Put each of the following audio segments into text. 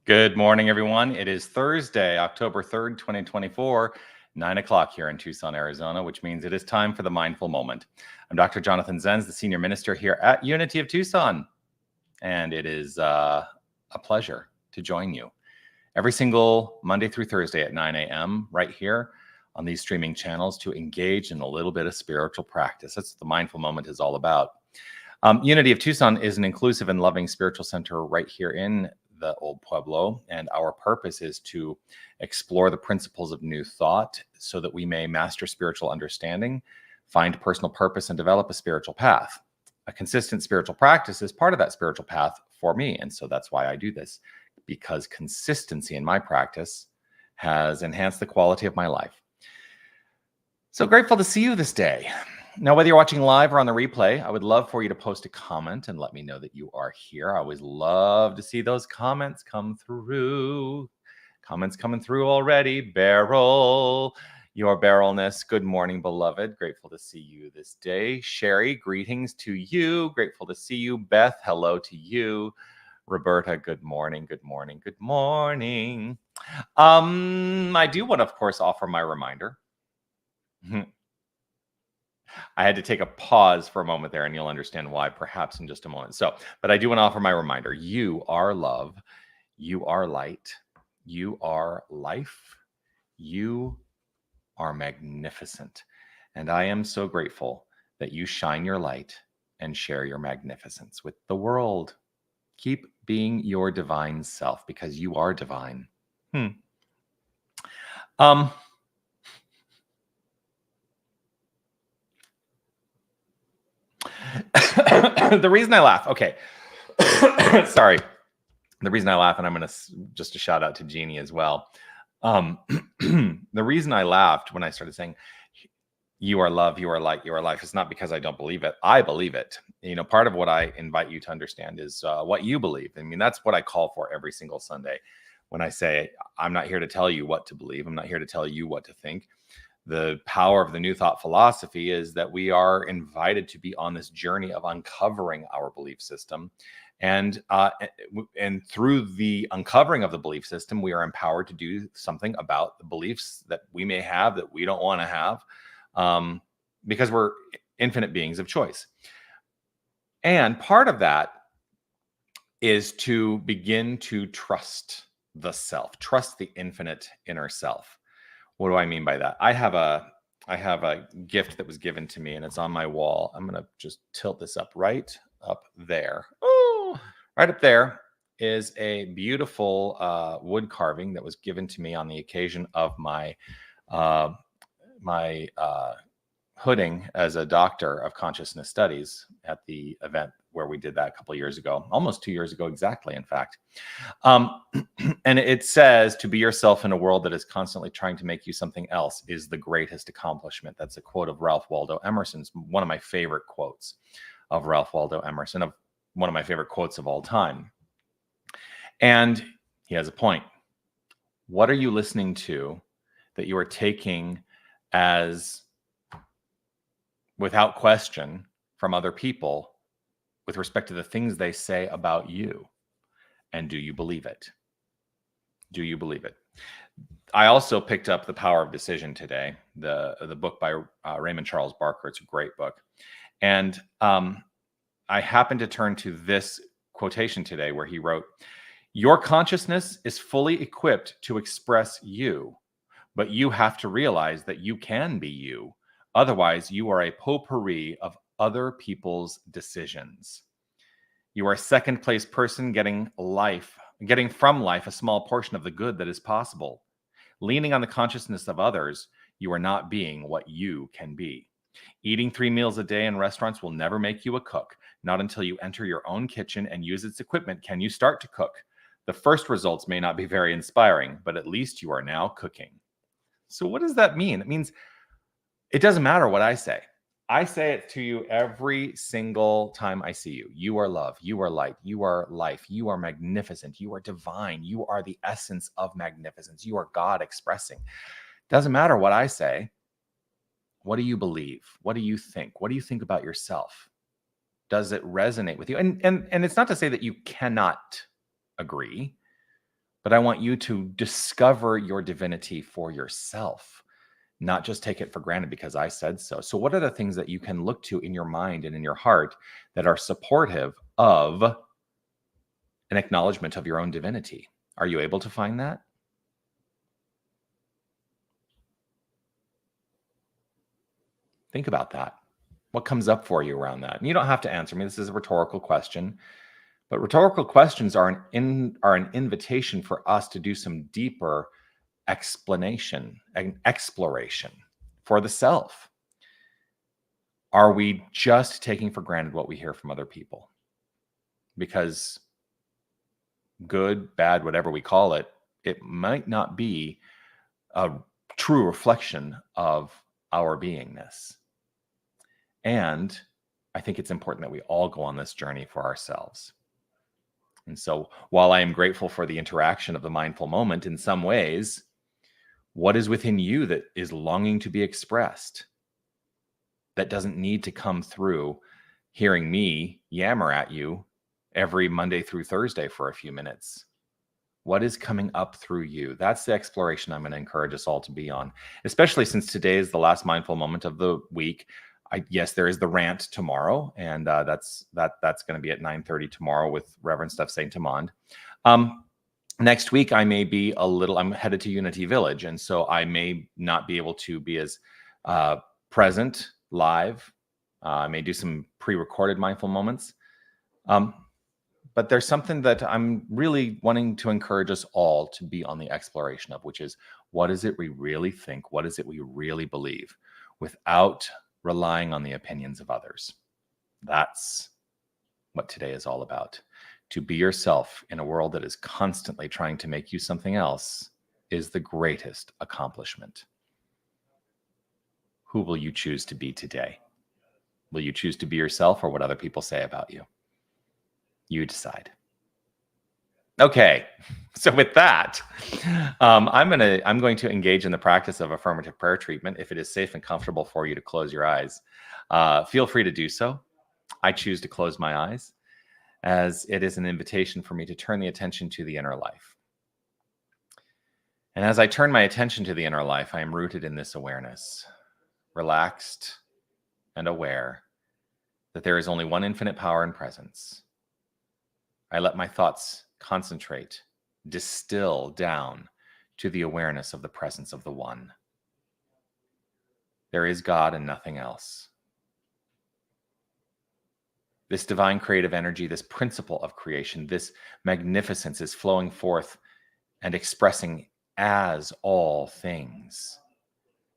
Good morning, everyone. It is Thursday, October 3rd, 2024, 9 o'clock here in Tucson, Arizona, which means it is time for the Mindful Moment. I'm Dr. Jonathan Zenz, the Senior Minister here at Unity of Tucson, and it is a pleasure to join you every single Monday through Thursday at 9 a.m. right here on these streaming channels to engage in a little bit of spiritual practice. That's what the Mindful Moment is all about. Unity of Tucson is an inclusive and loving spiritual center right here in the Old Pueblo, and our purpose is to explore the principles of new thought so that we may master spiritual understanding, find personal purpose, and develop a spiritual path. A consistent spiritual practice is part of that spiritual path for me, and so that's why I do this, because consistency in my practice has enhanced the quality of my life. So grateful to see you this day. Now, whether you're watching live or on the replay, I would love for you to post a comment and let me know that you are here. I always love to see those comments come through. Comments coming through already. Beryl, your Berylness. Good morning, beloved. Grateful to see you this day. Sherry, greetings to you. Grateful to see you. Beth, hello to you. Roberta, good morning, good morning, good morning. I do want to, of course, offer my reminder. I had to take a pause for a moment there, and you'll understand why perhaps in just a moment. But I do want to offer my reminder. You are love. You are light. You are life. You are magnificent. And I am so grateful that you shine your light and share your magnificence with the world. Keep being your divine self because you are divine. The reason I laugh, okay. Sorry. The reason I laugh, and I'm going to just a shout out to Jeannie as well. The reason I laughed when I started saying, you are love, you are light, you are life, is not because I don't believe it. I believe it. You know, part of what I invite you to understand is what you believe. I mean, that's what I call for every single Sunday when I say, I'm not here to tell you what to believe. I'm not here to tell you what to think. The power of the New Thought philosophy is that we are invited to be on this journey of uncovering our belief system. And through the uncovering of the belief system, we are empowered to do something about the beliefs that we may have that we don't want to have, because we're infinite beings of choice. And part of that is to begin to trust the self, trust the infinite inner self. What do I mean by that? I have a gift that was given to me, and it's on my wall. I'm going to just tilt this up right up there. Oh, right up there is a beautiful wood carving that was given to me on the occasion of my hooding as a doctor of consciousness studies at the event where we did that a couple of years ago, almost 2 years ago exactly, in fact. And it says, to be yourself in a world that is constantly trying to make you something else is the greatest accomplishment. That's a quote of Ralph Waldo Emerson's, one of my favorite quotes of Ralph Waldo Emerson, of one of my favorite quotes of all time. And he has a point. What are you listening to that you are taking as, without question, from other people with respect to the things they say about you? And do you believe it? Do you believe it? I also picked up The Power of Decision today, the book by Raymond Charles Barker. It's a great book. And I happened to turn to this quotation today where he wrote, your consciousness is fully equipped to express you, but you have to realize that you can be you. Otherwise, you are a potpourri of other people's decisions. You are a second place person getting from life a small portion of the good that is possible. Leaning on the consciousness of others, you are not being what you can be. Eating 3 meals a day in restaurants will never make you a cook. Not until you enter your own kitchen and use its equipment can you start to cook. The first results may not be very inspiring, but at least you are now cooking. So what does that mean? It means it doesn't matter what I say. I say it to you every single time I see you. You are love. You are light. You are life. You are magnificent. You are divine. You are the essence of magnificence. You are God expressing. Doesn't matter what I say. What do you believe? What do you think? What do you think about yourself? Does it resonate with you? And it's not to say that you cannot agree, but I want you to discover your divinity for yourself, not just take it for granted because I said so. So, what are the things that you can look to in your mind and in your heart that are supportive of an acknowledgement of your own divinity? Are you able to find that? Think about that. What comes up for you around that? And you don't have to answer me. This is a rhetorical question. But rhetorical questions are an invitation for us to do some deeper explanation and exploration for the self. Are we just taking for granted what we hear from other people? Because good, bad, whatever we call it, it might not be a true reflection of our beingness. And I think it's important that we all go on this journey for ourselves. And so while I am grateful for the interaction of the mindful moment, in some ways, what is within you that is longing to be expressed? That doesn't need to come through hearing me yammer at you every Monday through Thursday for a few minutes. What is coming up through you? That's the exploration I'm going to encourage us all to be on, especially since today is the last mindful moment of the week. Yes, there is the rant tomorrow, and that's going to be at 9:30 tomorrow with Reverend Steph Saint Amand. Next week, I may be I'm headed to Unity Village, and so I may not be able to be as present live. I may do some pre-recorded mindful moments. But there's something that I'm really wanting to encourage us all to be on the exploration of, which is, what is it we really think? What is it we really believe, without relying on the opinions of others? That's what today is all about. To be yourself in a world that is constantly trying to make you something else is the greatest accomplishment. Who will you choose to be today? Will you choose to be yourself, or what other people say about you? You decide. Okay, so with that, I'm going to engage in the practice of affirmative prayer treatment. If it is safe and comfortable for you to close your eyes, feel free to do so. I choose to close my eyes, as it is an invitation for me to turn the attention to the inner life. And as I turn my attention to the inner life, I am rooted in this awareness, relaxed and aware that there is only one infinite power and presence. I let my thoughts concentrate, distill down to the awareness of the presence of the One. There is God and nothing else. This divine creative energy, this principle of creation, this magnificence is flowing forth and expressing as all things.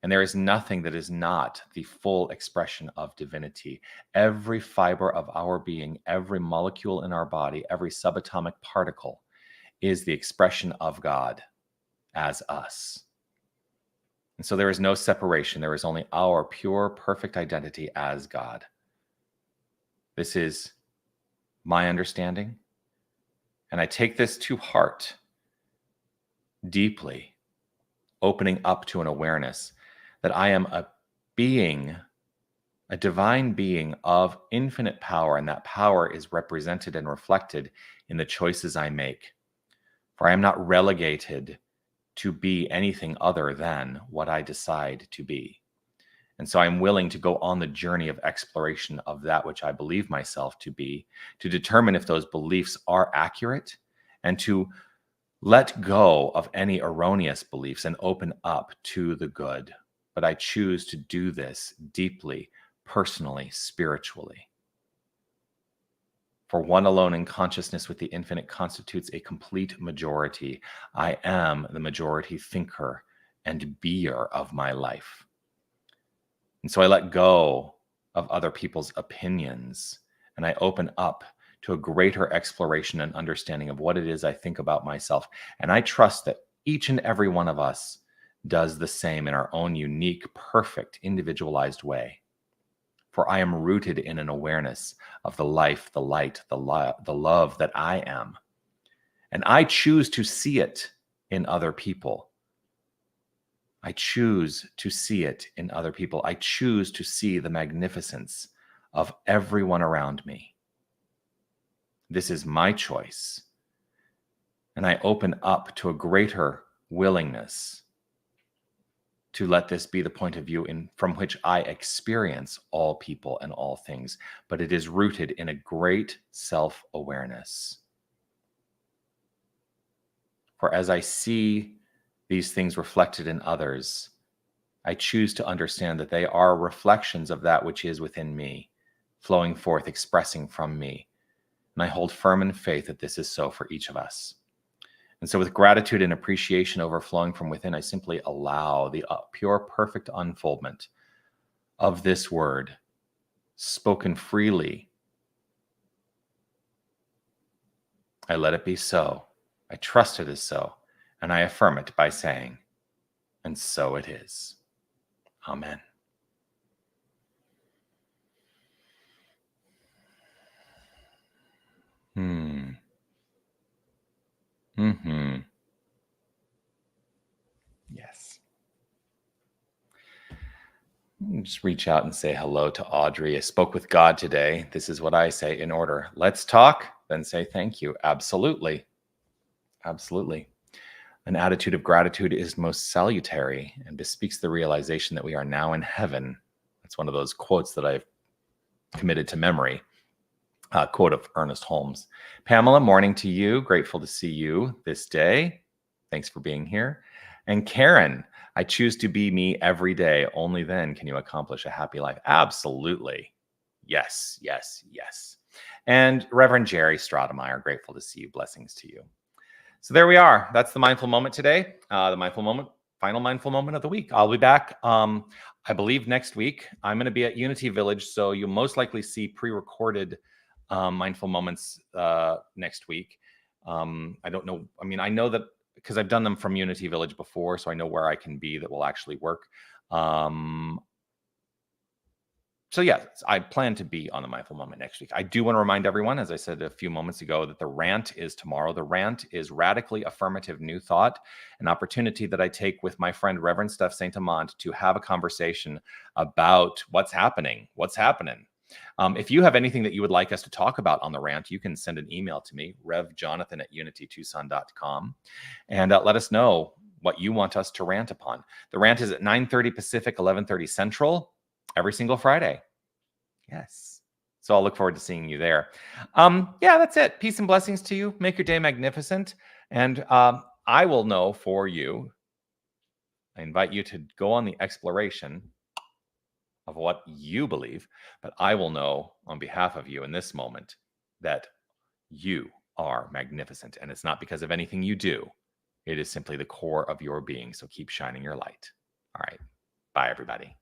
And there is nothing that is not the full expression of divinity. Every fiber of our being, every molecule in our body, every subatomic particle is the expression of God as us. And so there is no separation. There is only our pure, perfect identity as God. This is my understanding. And I take this to heart deeply, opening up to an awareness that I am a being, a divine being of infinite power, and that power is represented and reflected in the choices I make. For I am not relegated to be anything other than what I decide to be. And so I'm willing to go on the journey of exploration of that which I believe myself to be, to determine if those beliefs are accurate, and to let go of any erroneous beliefs and open up to the good. But I choose to do this deeply, personally, spiritually. For one alone in consciousness with the infinite constitutes a complete majority. I am the majority thinker and beer of my life. And so I let go of other people's opinions, and I open up to a greater exploration and understanding of what it is I think about myself. And I trust that each and every one of us does the same in our own unique, perfect, individualized way. For I am rooted in an awareness of the life, the light, the love that I am. And I choose to see it in other people. I choose to see it in other people. I choose to see the magnificence of everyone around me. This is my choice. And I open up to a greater willingness to let this be the point of view from which I experience all people and all things, but it is rooted in a great self-awareness. For as I see these things reflected in others, I choose to understand that they are reflections of that which is within me, flowing forth, expressing from me. And I hold firm in faith that this is so for each of us. And so with gratitude and appreciation overflowing from within, I simply allow the pure, perfect unfoldment of this word spoken freely. I let it be so. I trust it is so. And I affirm it by saying, and so it is. Amen. Yes. Just reach out and say hello to Audrey. I spoke with God today. This is what I say in order. Let's talk, then say thank you. Absolutely. Absolutely. An attitude of gratitude is most salutary and bespeaks the realization that we are now in heaven. That's one of those quotes that I've committed to memory. Quote of Ernest Holmes. Pamela, morning to you. Grateful to see you this day. Thanks for being here. And Karen, I choose to be me every day. Only then can you accomplish a happy life. Absolutely. Yes, yes, yes. And Reverend Jerry Stratemeyer, grateful to see you. Blessings to you. So there we are. That's the mindful moment today. The mindful moment, final mindful moment of the week. I'll be back, I believe, next week. I'm going to be at Unity Village, so you'll most likely see pre-recorded mindful moments next week. I don't know. I mean, I know that because I've done them from Unity Village before, so I know where I can be that will actually work. So yeah, I plan to be on the mindful moment next week. I do want to remind everyone, as I said a few moments ago, that the rant is tomorrow. The rant is radically affirmative new thought, an opportunity that I take with my friend Reverend Steph Saint Amand to have a conversation about what's happening. If you have anything that you would like us to talk about on the rant, you can send an email to me, revjonathan@unitytucson.com, and let us know what you want us to rant upon. The rant is at 9:30 Pacific, 11:30 Central, every single Friday. Yes. So I'll look forward to seeing you there. Yeah, that's it. Peace and blessings to you. Make your day magnificent. And I will know for you. I invite you to go on the exploration of what you believe, but I will know on behalf of you in this moment that you are magnificent. And it's not because of anything you do. It is simply the core of your being. So keep shining your light. All right. Bye, everybody.